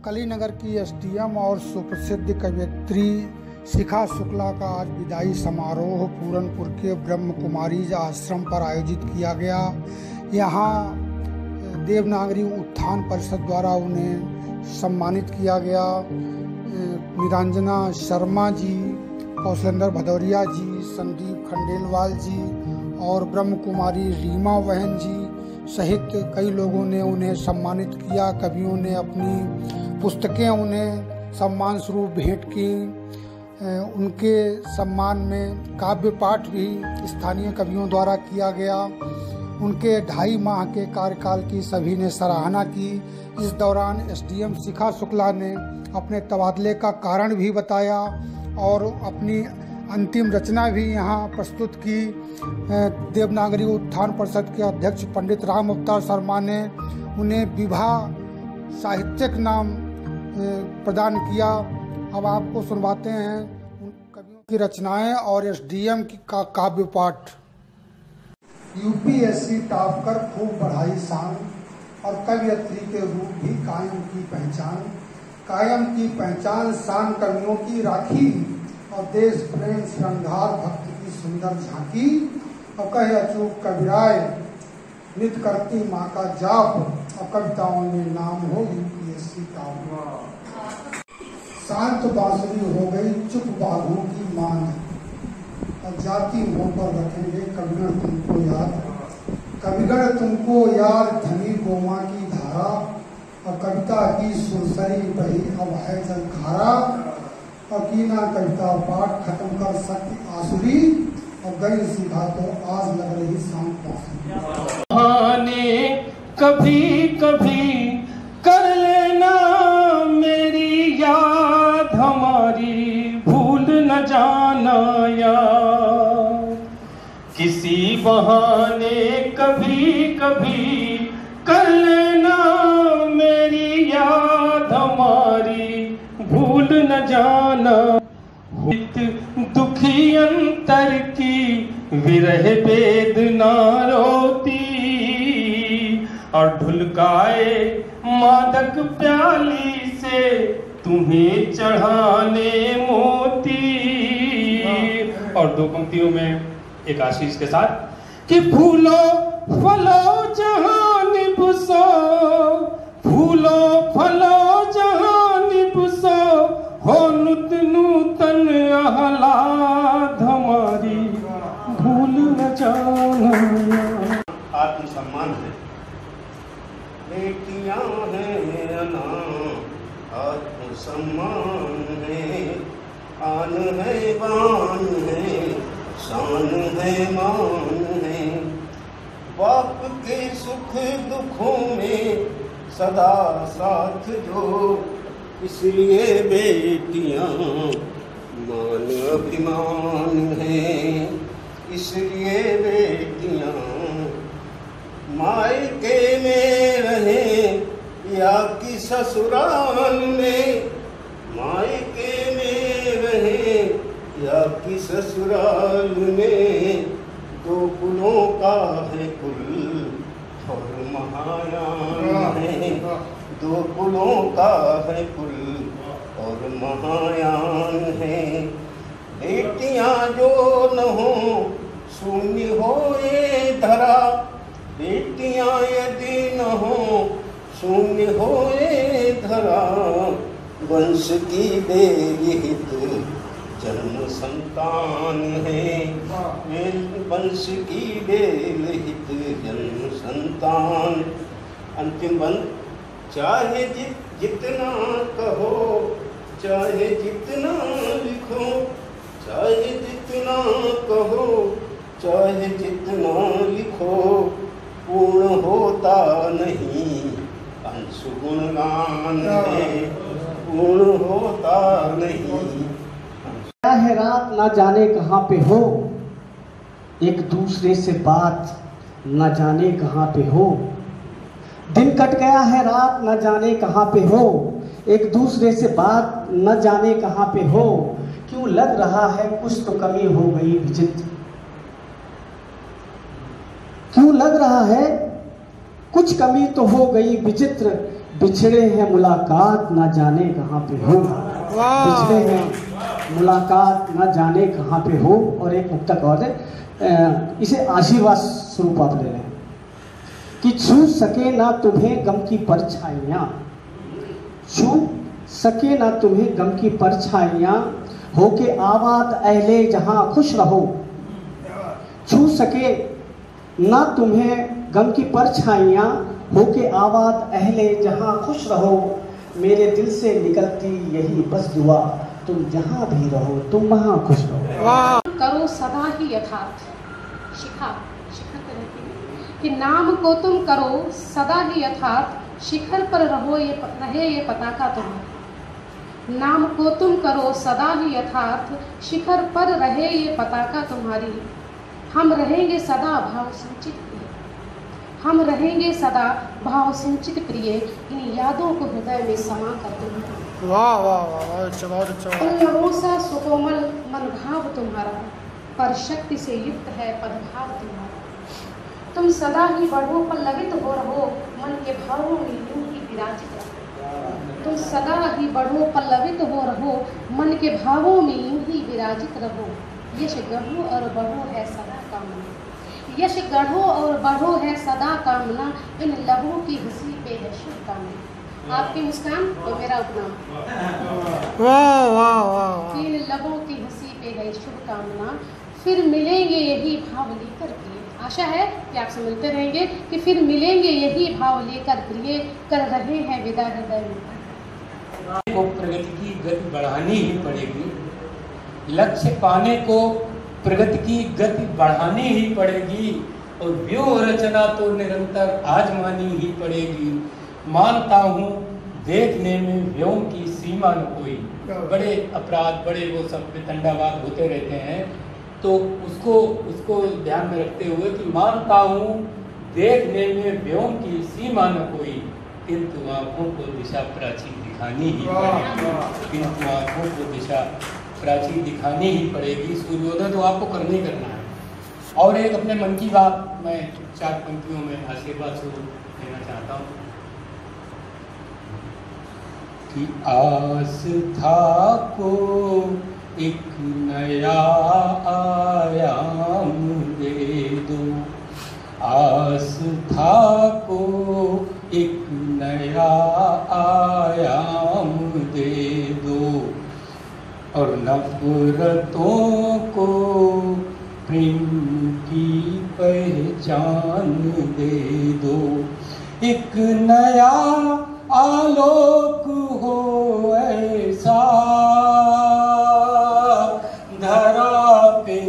कलीनगर की एसडीएम और सुप्रसिद्ध कवयित्री शिखा शुक्ला का आज विदाई समारोह पूरनपुर के ब्रह्म कुमारी आश्रम पर आयोजित किया गया। यहाँ देवनागरी उत्थान परिषद द्वारा उन्हें सम्मानित किया गया। निरंजना शर्मा जी, कौशलेंद्र भदौरिया जी, संदीप खंडेलवाल जी और ब्रह्म कुमारी रीमा बहन जी सहित कई लोगों ने उन्हें सम्मानित किया। कवियों ने अपनी पुस्तकें उन्हें सम्मान स्वरूप भेंट की। उनके सम्मान में काव्य पाठ भी स्थानीय कवियों द्वारा किया गया। उनके 2.5 माह के कार्यकाल की सभी ने सराहना की। इस दौरान एसडीएम शिखा शुक्ला ने अपने तबादले का कारण भी बताया और अपनी अंतिम रचना भी यहाँ प्रस्तुत की। देवनागरी उत्थान परिषद के अध्यक्ष पंडित राम अवतार शर्मा ने उन्हें विभा साहित्यिक नाम प्रदान किया। अब आपको सुनवाते हैं उन कवियों की रचनाएं और एसडीएम का काव्य पाठ। यूपीएससी टॉप कर खूब बढ़ाई शान और कवयित्री के रूप भी कायम की पहचान। कायम की पहचान शान कवियों की राखी और देश प्रेम श्रृंगार भक्ति की सुंदर झांकी। और कहे अचूक कविराय नित करती माँ का जाप और कविताओं में नाम हो यूपीएससी टॉप। शांत बांसुरी हो गई चुप बाघों की मांग और जाति मुंह पर रखेंगे कविगण तुमको याद। कविगण तुमको याद धनी गोमा की धारा और कविता की सुरसरी बही अब है जलखारा। और कीना कविता पाठ खत्म कर सकती आसुरी और गई सीखा तो आज लग रही शांत बांसुरी। कभी कभी कर लेना मेरी याद हमारी भूल न जाना यार। किसी बहाने कभी कभी कर लेना मेरी याद हमारी भूल न जाना। दुखी अंतर की विरह वेदना रोती और ढुलकाए मादक प्याली से तुम्हें चढ़ाने मोती। और 2 पंक्तियों में एक आशीष के साथ कि फूलो फलो जहां निबसो, फूलो फलो जहां निबसो हो नुत नूतन आह्लाद हमारी भूल न जाना। आत्मसम्मान है, बेटियां हैं अनाम आत्मसम्मान है। आन है बान है शान है मान है। बाप के सुख दुखों में सदा साथ जो इसलिए बेटियां मान अभिमान है। इसलिए बेटियां मायके में रहे या कि ससुराल में। मायके में रहे या कि ससुराल में। 2 कुलों का है कुल और महायान है। 2 कुलों का है कुल और महायान है। बेटियां जो न हो शून्य हो ये धरा। बेटियां यदि न हो शून्य हो ये धरा। वंश की देहित जन्म संतान है। वंश की देहित जन्म संतान। अंतिम बंद। चाहे जितना कहो चाहे जितना लिखो, चाहे जितना कहो चाहे जितना लिखो, पूर्ण होता नहीं अंश गुणगान है। पूर्ण होता नहीं। क्या है रात ना जाने कहाँ पे हो, एक दूसरे से बात न जाने कहाँ पे हो। दिन कट गया है रात न जाने कहाँ पे हो, एक दूसरे से बात न जाने कहाँ पे हो। क्यों लग रहा है कुछ तो कमी हो गई विचित्र। क्यों लग रहा है कुछ कमी तो हो गई विचित्र। बिछड़े हैं मुलाकात ना जाने कहाँ पे हो, बिछड़े हैं मुलाकात ना जाने कहाँ पे हो। और एक मुक्तक और है, इसे आशीर्वाद स्वरूप आप ले लें कि छू सके ना तुम्हें गम की परछाइयाँ, छू सके ना तुम्हें गम की परछाइयाँ, होके आबाद अहले जहाँ खुश रहो। छू सके ना तुम्हें गम की परछाइयाँ, होके आबाद अहले जहाँ खुश रहो। मेरे दिल से निकलती यही बस दुआ, तुम जहाँ भी रहो तुम वहाँ खुश रहो। करो सदा ही यथार्थ, शिखर पर रहती है कि नाम को तुम करो सदा ही यथार्थ, शिखर पर रहे ये पताका तुम्हारा। नाम को तुम करो सदा ही यथार्थ, शिखर पर रहे ये पताका तुम्हारी। हम रहेंगे सदा भाव संचित प्रिय, हम रहेंगे सदा भाव संचित प्रिय, इन यादों को हृदय में समा कर तुम। वाह वाह वाह, अच्छा बहुत अच्छा। पल्लवों सा सुकोमल मन भाव तुम्हारा, पर शक्ति से युक्त है पदभाव तुम्हारा। तुम सदा ही बढ़ो पल्लवित हो रहो, मन के भावों में यूं ही विराजित रहो। तुम सदा ही बढ़ो पल्लवित हो रहो, मन के भावों में यूं ही विराजित रहो। यश गढ़ो और बढ़ो है सदा कामना, यश गढ़ो और बढ़ो है सदा कामना, इन लबों की हंसी पे है शुभकामना। आपकी मुस्कान तो मेरा उपनाम, वाह वाह वाह। इन लबों की हंसी पे है शुभकामना, फिर मिलेंगे यही भाव लेकर प्रिय। आशा है कि आपसे मिलते रहेंगे, कि फिर मिलेंगे यही भाव लेकर प्रिय, कर रहे हैं विदा हृदय में। को प्रगति की गति बढ़ानी ही पड़ेगी, लक्ष्य पाने को प्रगति की गति बढ़ानी ही पड़ेगी, और व्यूह रचना तो निरंतर आजमानी ही पड़ेगी। मानता हूँ देखने में व्योम की सीमा न कोई, बड़े अपराध बड़े वो सब वितंडावाद होते रहते हैं, तो उसको ध्यान में रखते हुए कि मानता हूँ देखने में व्योम की सीमा न कोई, किंतु आँखों को दिशा प्राची दिखानी ही पड़ेगी, किंतु आँखों को दिशा प्राची दिखानी ही पड़ेगी। सूर्योदय तो आपको करना ही करना है। और एक अपने मन की बात मैं 4 पंक्तियों में आशीर्वाद स्वरूप देना चाहता हूँ कि आस्था को एक नया आयाम दे दो, आस्था को एक नया आयाम दे दो, और नफरतों को प्रेम की पहचान दे दो। एक नया आलोक हो ऐसा धरा पे,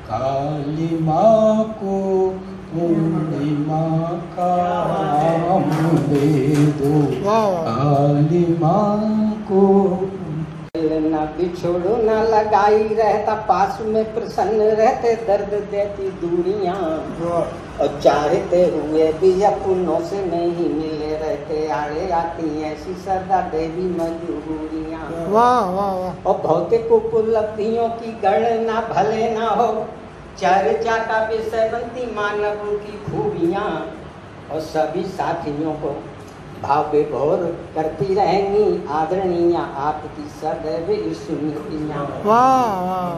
काली माँ को पूर्णिमा का नाम दे दो, काली माँ को न बिछोड़ो न लगाई रहता, पास में प्रसन्न रहते दर्द देती दूरियां, और चाहते हुए भी अपनों से नहीं मिले रहते, आड़े आती ऐसी सदा देवी मजबूरियां। वाह वाह वाह। और भौतिक उपलब्धियों की गणना भले ना हो, चर्चा का विषय बनती मानव की खूबियां, और सभी साथियों को भाव विभोर करती रहेंगी आदरणीय आपकी सदैव स्मृतियां। वाह वाह।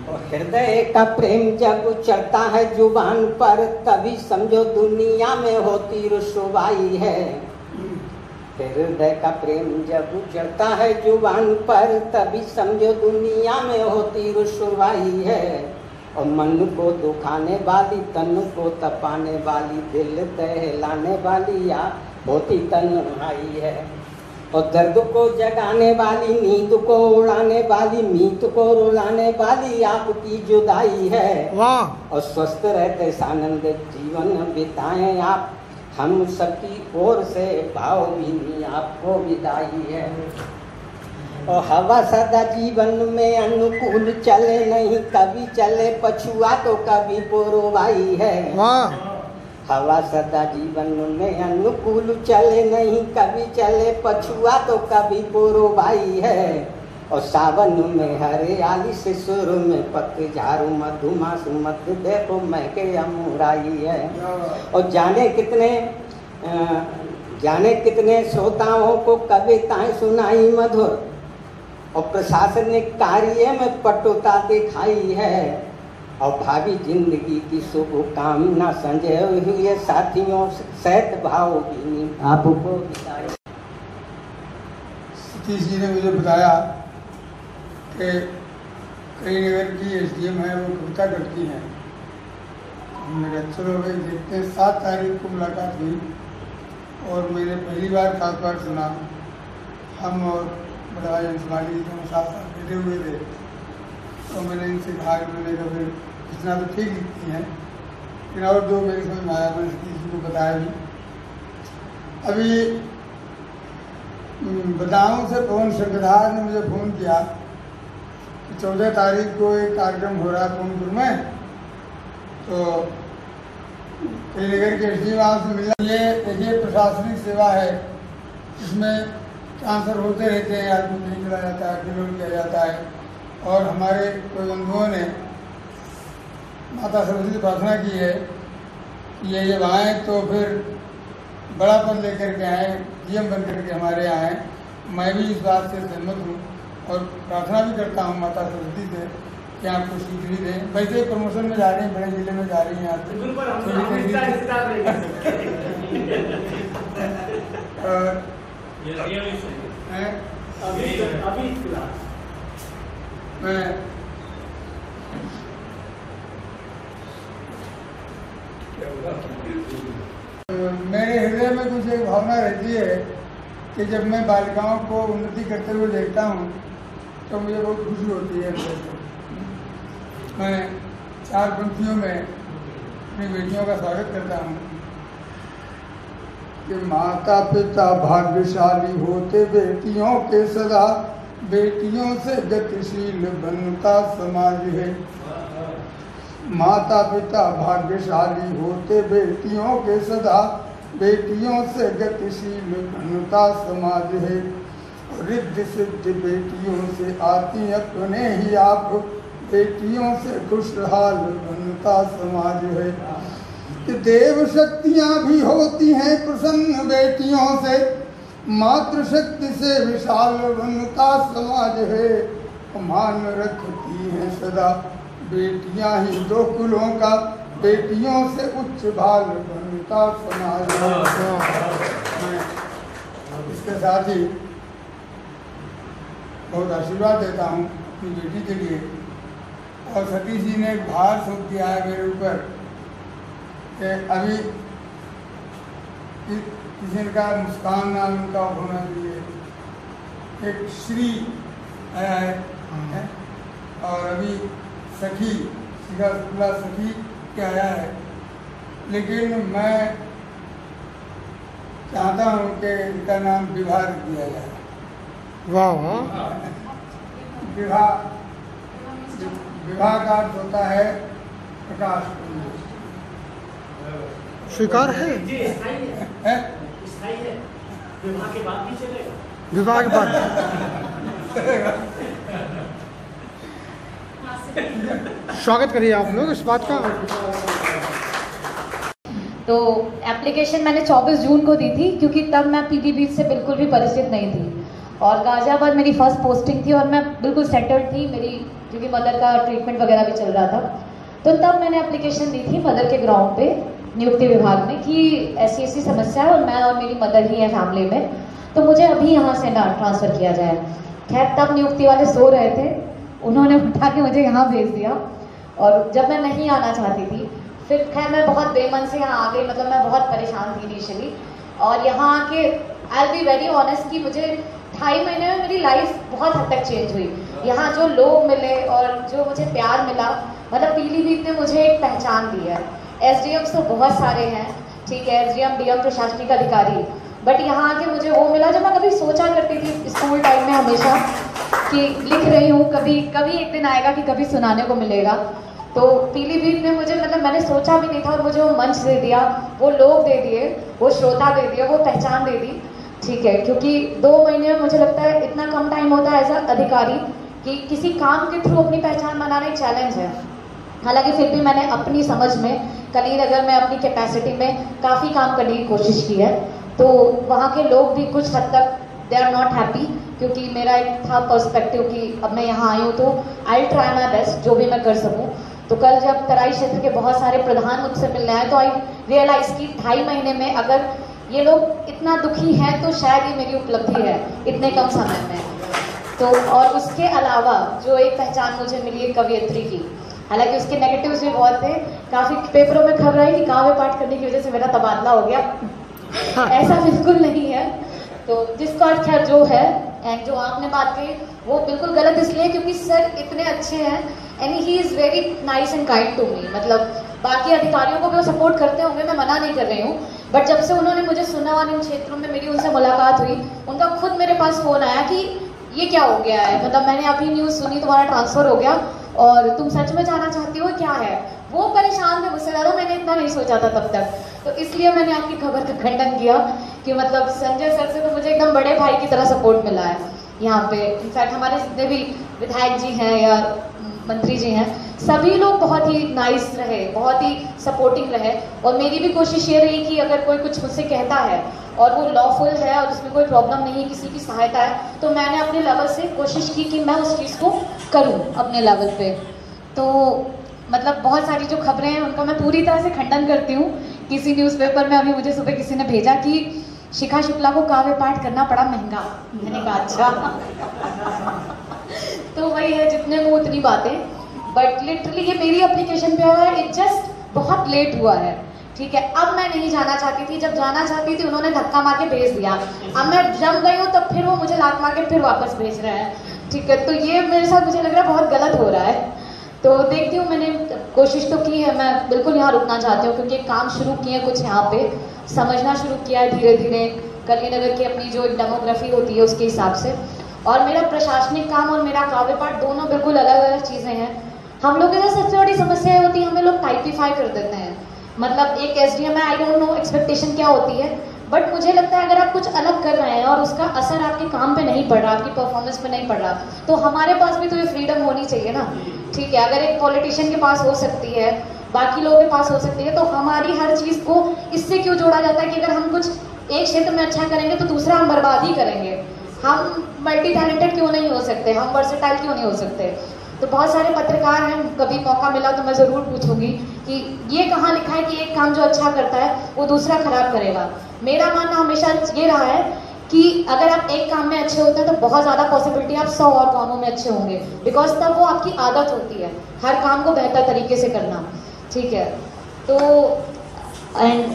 और हृदय का प्रेम जब चढ़ता है जुबान पर, तभी समझो दुनिया में होती रुसवाई है। हृदय का प्रेम जब चढ़ता है जुबान पर, तभी समझो दुनिया में होती रुसवाई है। और मन को दुखाने वाली, तन को तपाने वाली, दिल दहलाने वाली या होती तन्हाई है। और दर्द को जगाने वाली, नींद को उड़ाने वाली, मीत को रुलाने वाली आपकी जुदाई है। वाह। और स्वस्थ रहते सानंद जीवन बिताएं आप, हम सबकी ओर से भाव भी आपको विदाई है। और हवा सदा जीवन में अनुकूल चले नहीं, कभी चले पछुआ तो कभी पुरवाई है। वाह। हवा सदा जीवन में अनुकूल चले नहीं, कभी चले पछुआ तो कभी पुरवाई है। और सावन में हरियाली से सुर में पतझारू मधुमास मत देखो महके अमुराई है। और जाने कितने जाने कितने श्रोताओं को कविताएं सुनाई मधुर, और प्रशासनिक कार्य में पटुता दिखाई है, और भावी जिंदगी की शुभकामना संजय हुए साथियों सहित भावभीनी आपको विदाई। सतीश जी ने मुझे बताया कि करीनगर की एसडीएम है, वो कविता करती हैं। मेरे चलो भाई देखते हैं। 7 तारीख को मुलाकात हुई और मैंने पहली बार खास बार सुना। हम और बड़ा अंशमाली दोनों साथ बैठे हुए थे, तो मैंने इनसे कहा कि मैंने कहा फिर इतना तो ठीक लिखती हैं, लेकिन और जो मेरे समझ में आया मैंने किसी को बताया भी। अभी बदाऊं से पवन शंकरधार ने मुझे फ़ोन किया कि 14 तारीख को एक कार्यक्रम हो रहा है पूर्णपुर में, तो करीनगर के एसडीएम से मिलना। ये प्रशासनिक सेवा है, इसमें ट्रांसफ़र होते रहते हैं, आदमी नहीं चला जाता है, डिलीवर किया जाता है। और हमारे कोई बंधुओं ने माता सरस्वती से प्रार्थना की है कि ये जब आएँ तो फिर बड़ा पद लेकर के आएँ, डीएम बन करके हमारे यहाँ आएँ। मैं भी इस बात से सहमत हूँ और प्रार्थना भी करता हूँ माता सरस्वती से कि आपको स्वीकृति दें। वैसे ही प्रमोशन में जा रही हैं, बड़े जिले में जा रही हैं आप। मेरे हृदय में कुछ एक भावना रहती है कि जब मैं बालिकाओं को उन्नति करते हुए देखता हूँ तो मुझे बहुत खुशी होती है। मैं 4 पंक्तियों में अपनी बेटियों का स्वागत करता हूँ कि माता पिता भाग्यशाली होते बेटियों के सदा, बेटियों से गतिशील बनता समाज है। माता पिता भाग्यशाली होते बेटियों के सदा, बेटियों से गतिशील बनता समाज है। रिद्ध सिद्ध बेटियों से आती अपने ही आप, बेटियों से खुशहाल बनता समाज है। कि देव शक्तियाँ भी होती हैं प्रसन्न बेटियों से, मातृशक्ति से विशाल बनता समाज है। मान रखती हैं सदा बेटियां ही 2 कुलों का, बेटियों से उच्च भाल बनता समाज है। इसके साथ ही बहुत आशीर्वाद देता हूँ अपनी बेटी के लिए। और सतीश जी ने एक भार सौंप दिया है मेरे ऊपर कि अभी किसी का मुस्कान नाम उनका होना चाहिए। एक श्री आया है और अभी सखी शिखा शुक्ला सखी क्या आया है, लेकिन मैं चाहता हूँ कि इनका नाम विवाह रख दिया जाए। वाह वाह। विवाह का अर्थ होता है प्रकाश पुंज। स्वीकार है? विवाह के बाद भी चलेगा? विवाह के बाद स्वागत करिए आप लोग इस बात का। तो एप्लीकेशन मैंने 24 जून को दी थी, क्योंकि तब मैं पीलीभीत से बिल्कुल भी परिचित नहीं थी और गाजियाबाद मेरी फर्स्ट पोस्टिंग थी और मैं बिल्कुल सेटल्ड थी, मेरी क्योंकि मदर का ट्रीटमेंट वगैरह भी चल रहा था। तो तब मैंने एप्लीकेशन दी थी मदर के ग्राउंड पे नियुक्ति विभाग में कि ऐसी ऐसी समस्या है और मैं और मेरी मदर ही है फैमिली में, तो मुझे अभी यहाँ से ना ट्रांसफ़र किया जाए। खैर तब नियुक्ति वाले सो रहे थे, उन्होंने उठा के मुझे यहाँ भेज दिया। और जब मैं नहीं आना चाहती थी, फिर खैर मैं बहुत बेमन से यहाँ आ गई, मतलब मैं बहुत परेशान थी इनिशियली। और यहाँ आके आई बी वेरी ऑनेस्ट कि मुझे 2.5 महीने में मेरी लाइफ बहुत हद तक चेंज हुई। यहाँ जो लोग मिले और जो मुझे प्यार मिला, मतलब पीलीभीत ने मुझे एक पहचान दी है। एसडीएम तो बहुत सारे हैं, ठीक है, एसडीएम डीएम प्रशासनिक अधिकारी, बट यहाँ आके मुझे वो मिला जो मैं कभी सोचा करती थी स्कूल टाइम में हमेशा कि लिख रही हूँ, कभी कभी एक दिन आएगा कि कभी सुनाने को मिलेगा। तो पीलीभीत ने मुझे, मतलब मैंने सोचा भी नहीं था, और मुझे वो मंच दे दिया, वो लोग दे दिए, वो श्रोता दे दिया, वो पहचान दे दी, ठीक है। क्योंकि 2 महीने में मुझे लगता है इतना कम टाइम होता है एज अ अधिकारी कि किसी काम के थ्रू अपनी पहचान बनाना एक चैलेंज है। हालांकि फिर भी मैंने अपनी समझ में कलीनगर में अपनी कैपेसिटी में काफ़ी काम करने की कोशिश की है। तो वहाँ के लोग भी कुछ हद तक दे आर नॉट हैप्पी, क्योंकि मेरा एक था पर्सपेक्टिव कि अब मैं यहाँ आई हूँ तो आई ट्राई माई बेस्ट जो भी मैं कर सकूँ। तो कल जब तराई क्षेत्र के बहुत सारे प्रधान मुझसे मिलने आए तो आई रियलाइज़ कि 2.5 महीने में अगर ये लोग इतना दुखी हैं तो शायद ये मेरी उपलब्धि है इतने कम समय में। तो और उसके अलावा जो एक पहचान मुझे मिली है कवियत्री की, हालांकि उसके नेगेटिव्स भी बहुत थे। काफ़ी पेपरों में खबर आई कि काव्य पाठ करने की वजह से मेरा तबादला हो गया। ऐसा बिल्कुल नहीं है। तो जिसका अर्थ खैर जो है, एंड जो आपने बात कही वो बिल्कुल गलत इसलिए क्योंकि सर इतने अच्छे हैं and he is very nice and kind to me. मतलब बाकी अधिकारियों को भी वो सपोर्ट करते होंगे, मैं मना नहीं कर रही हूँ, बट जब से उन्होंने मुझे सुना और इन क्षेत्रों में मेरी उनसे मुलाकात हुई, उनका खुद मेरे पास फ़ोन आया कि ये क्या हो गया है, मतलब मैंने अभी न्यूज़ सुनी तुम्हारा ट्रांसफ़र हो गया और तुम सच में जाना चाहती हो, क्या है। वो परेशान थे मुझसे ज़्यादा, मैंने इतना नहीं सोचा था तब तक। तो इसलिए मैंने आपकी खबर का खंडन किया कि मतलब संजय सर से तो मुझे एकदम बड़े भाई की तरह सपोर्ट मिला है यहाँ पे। इनफैक्ट हमारे जितने भी विधायक जी हैं या मंत्री जी हैं, सभी लोग बहुत ही नाइस रहे, बहुत ही सपोर्टिंग रहे। और मेरी भी कोशिश ये रही कि अगर कोई कुछ मुझसे कहता है और वो लॉफुल है और उसमें कोई प्रॉब्लम नहीं है, किसी की सहायता है, तो मैंने अपने लेवल से कोशिश की कि मैं उस चीज़ को करूं अपने लेवल पे। तो मतलब बहुत सारी जो खबरें हैं उनका मैं पूरी तरह से खंडन करती हूँ। किसी न्यूज़पेपर में अभी मुझे सुबह किसी ने भेजा कि शिखा शुक्ला को काव्य पाठ करना पड़ा महंगा। मैंने कहा अच्छा। तो वही है, जितने मुँह उतनी बातें। बट लिटरली ये मेरी एप्लीकेशन पे हुआ है, इट जस्ट बहुत लेट हुआ है, ठीक है। अब मैं नहीं जाना चाहती थी, जब जाना चाहती थी उन्होंने धक्का मार के भेज दिया। अब मैं जम गई हूँ तब फिर वो मुझे लात मार के फिर वापस भेज रहे हैं, ठीक है। तो ये मेरे साथ मुझे लग रहा है बहुत गलत हो रहा है। तो देखती हूँ, मैंने कोशिश तो की है, मैं बिल्कुल यहाँ रुकना चाहती हूँ क्योंकि काम शुरू किए कुछ यहाँ पे समझना शुरू किया है धीरे धीरे कलीनगर की अपनी जो डेमोग्राफी होती है उसके हिसाब से। और मेरा प्रशासनिक काम और मेरा काव्य पाठ दोनों बिल्कुल अलग अलग चीज़ें हैं। हम लोग के साथ सबसे बड़ी समस्या होती है, हमें लोग टाइपिफाई कर देते हैं। मतलब एक SDM है, आई डोंट नो एक्सपेक्टेशन क्या होती है, बट मुझे लगता है अगर आप कुछ अलग कर रहे हैं और उसका असर आपके काम पे नहीं पड़ रहा, आपकी परफॉर्मेंस पे नहीं पड़ रहा, तो हमारे पास भी तो ये फ्रीडम होनी चाहिए ना, ठीक है। अगर एक पॉलिटिशियन के पास हो सकती है, बाकी लोगों के पास हो सकती है, तो हमारी हर चीज़ को इससे क्यों जोड़ा जाता है कि अगर हम कुछ एक क्षेत्र में अच्छा करेंगे तो दूसरा हम बर्बाद ही करेंगे। हम मल्टी टैलेंटेड क्यों नहीं हो सकते, हम वर्सेटाइल क्यों नहीं हो सकते। तो बहुत सारे पत्रकार हैं, कभी मौका मिला तो मैं ज़रूर पूछूंगी कि ये कहाँ लिखा है कि एक काम जो अच्छा करता है वो दूसरा खराब करेगा। मेरा मानना हमेशा ये रहा है कि अगर आप एक काम में अच्छे होते हैं तो बहुत ज़्यादा पॉसिबिलिटी आप 100 और कामों में अच्छे होंगे, बिकॉज तब वो आपकी आदत होती है हर काम को बेहतर तरीके से करना, ठीक है। तो एंड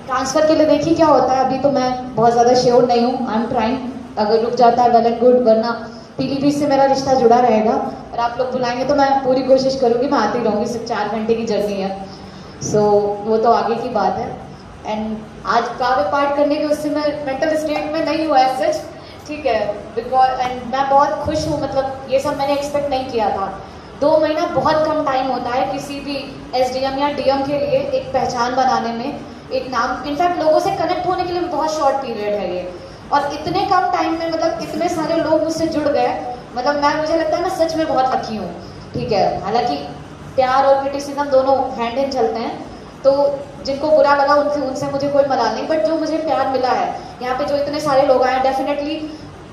ट्रांसफ़र के लिए देखिए क्या होता है, अभी तो मैं बहुत ज़्यादा श्योर नहीं हूँ, आई एम ट्राइंग। अगर रुक जाता है वेल एंड गुड, वरना पीलीभीत से मेरा रिश्ता जुड़ा रहेगा और आप लोग बुलाएंगे तो मैं पूरी कोशिश करूँगी, मैं आती रहूँगी। सिर्फ 4 घंटे की जर्नी है, सो वो तो आगे की बात है। एंड आज काव्य पाठ करने के उससे मैं मेंटल स्टेट में नहीं हुआ है सच, ठीक है, बिकॉज एंड मैं बहुत खुश हूँ। मतलब ये सब मैंने एक्सपेक्ट नहीं किया था। 2 महीना बहुत कम टाइम होता है किसी भी SDM या DM के लिए एक पहचान बनाने में, एक नाम, इनफैक्ट लोगों से कनेक्ट होने के लिए बहुत शॉर्ट पीरियड है ये। और इतने कम टाइम में मतलब इतने सारे लोग मुझसे जुड़ गए, मतलब मुझे लगता है मैं सच में बहुत लकी हूँ, ठीक है। हालांकि प्यार और क्रिटिसिज्म दोनों हैंड इन चलते हैं, तो जिनको बुरा लगा उनसे मुझे कोई मलाल नहीं, बट जो मुझे प्यार मिला है यहाँ पे, जो इतने सारे लोग आए, डेफिनेटली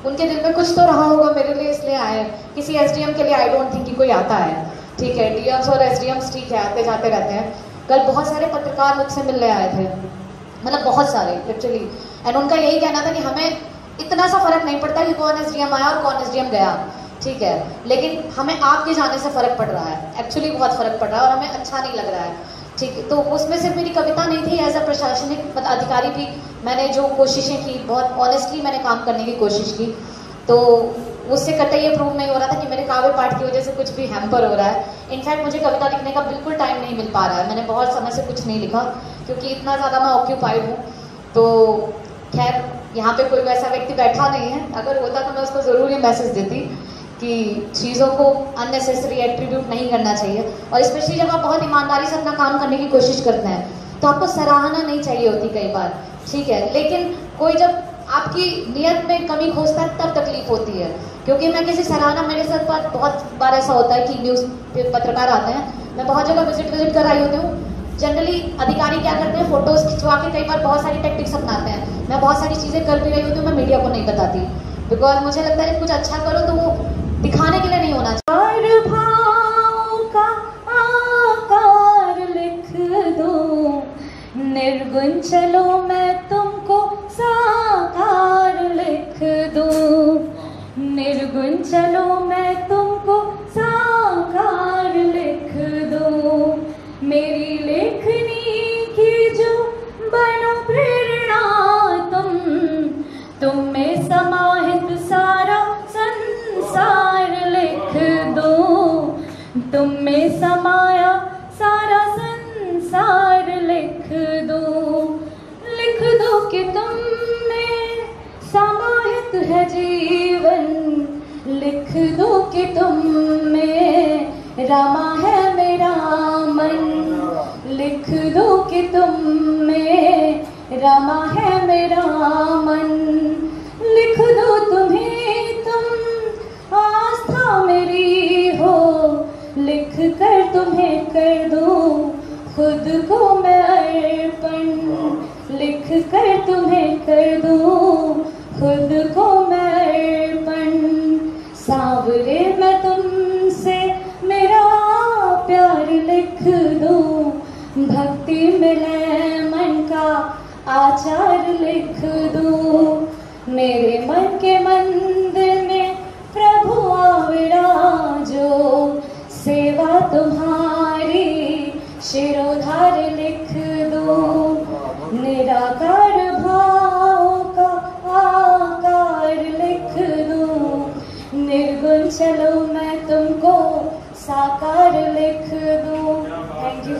उनके दिल में कुछ तो रहा होगा मेरे लिए, इसलिए आए। किसी SDM के लिए आई डोंट थिंक कि कोई आता है, ठीक है। DMs और SDMs ठीक है, आते जाते रहते हैं। कल बहुत सारे पत्रकार मुझसे मिलने आए थे, मतलब बहुत सारे लिटरली, एंड उनका यही कहना था कि हमें इतना सा फर्क नहीं पड़ता कि कौन SDM आया और कौन SDM गया, ठीक है, लेकिन हमें आपके जाने से फ़र्क पड़ रहा है, एक्चुअली बहुत फ़र्क पड़ रहा है और हमें अच्छा नहीं लग रहा है, ठीक है। तो उसमें सिर्फ मेरी कविता नहीं थी, एज अ प्रशासनिक अधिकारी भी मैंने जो कोशिशें की, बहुत ऑनेस्टली मैंने काम करने की कोशिश की। तो उससे कतई ये प्रूव नहीं हो रहा था कि मेरे काव्य पाठ की वजह से कुछ भी हैम्पर हो रहा है। इनफैक्ट मुझे कविता लिखने का बिल्कुल टाइम नहीं मिल पा रहा है, मैंने बहुत समय से कुछ नहीं लिखा क्योंकि इतना ज़्यादा मैं ऑक्यूपाइड हूँ। तो खैर यहाँ पे कोई वैसा व्यक्ति बैठा नहीं है, अगर होता तो मैं उसको ज़रूर ये मैसेज देती कि चीज़ों को अननेसेसरी एट्रीब्यूट नहीं करना चाहिए। और स्पेशली जब आप बहुत ईमानदारी से अपना काम करने की कोशिश करते हैं तो आपको सराहना नहीं चाहिए होती कई बार, ठीक है, लेकिन कोई जब आपकी नियत में कमी खोजता है तब तकलीफ होती है। क्योंकि मैं किसी सराहना, मेरे साथ बहुत बार ऐसा होता है कि न्यूज़ पत्रकार आते हैं मैं बहुत जगह विजिट कर आई होती हूँ। जनरली अधिकारी क्या करते हैं, फोटोज खिंचवा के कई बार बहुत सारी टेक्निक्स अपनाते हैं। मैं बहुत सारी चीज़ें कर भी रही होती हूँ, मैं मीडिया को नहीं बताती, बिकॉज मुझे लगता है कुछ अच्छा करो तो वो दिखाने के लिए नहीं होना चाहिए। भाव का आकार लिख दो, निर्गुण चलो मैं तुमको साकार लिख दूं, निर्गुण चलो मैं तुमको साकार लिख दूं, मेरी लेखनी की जो बनो प्रेरणा तुम में समाहित सारा संसार लिख दूं, तुम में समाया सारा संसार लिख दो कि तुम में समाहित है जीवन, लिख दो कि तुम में रमा है मेरा मन, लिख दो कि तुम में रमा है मेरा मन, लिख दो तुम्हें तुम आस्था मेरी हो, लिख कर तुम्हें कर दूं खुद को मैं अर्पण, लिख कर तुम्हें कर दूं खुद को मैं अर्पण, सांवरे मैं तुमसे मेरा प्यार लिख दूं, भक्ति मिले मन का आचार लिख दूं, मेरे मन के मंदिर में प्रभु विराजो, सेवा तुम्हारी शिरोधार लिख दूं, निराकार भाव का आकार लिख दूं, निर्गुण चलो मैं तुमको साकार लिख दूं। Thank you.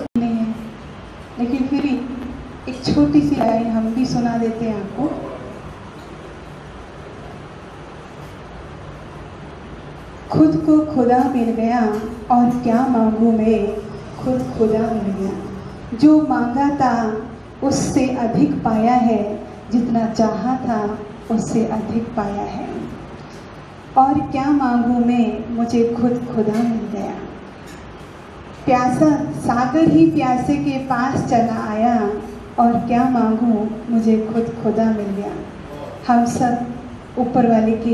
लेकिन फिर एक छोटी सी लाइन हम भी सुना देते हैं आपको। खुद को खुदा मिल गया और क्या मांगू मैं, खुद खुदा मिल गया, जो मांगा था उससे अधिक पाया है, जितना चाहा था उससे अधिक पाया है, और क्या मांगू मैं, मुझे खुद खुदा मिल गया। प्यासा सागर ही प्यासे के पास चला आया, और क्या मांगू मुझे खुद खुदा मिल गया। हम सब ऊपर वाले की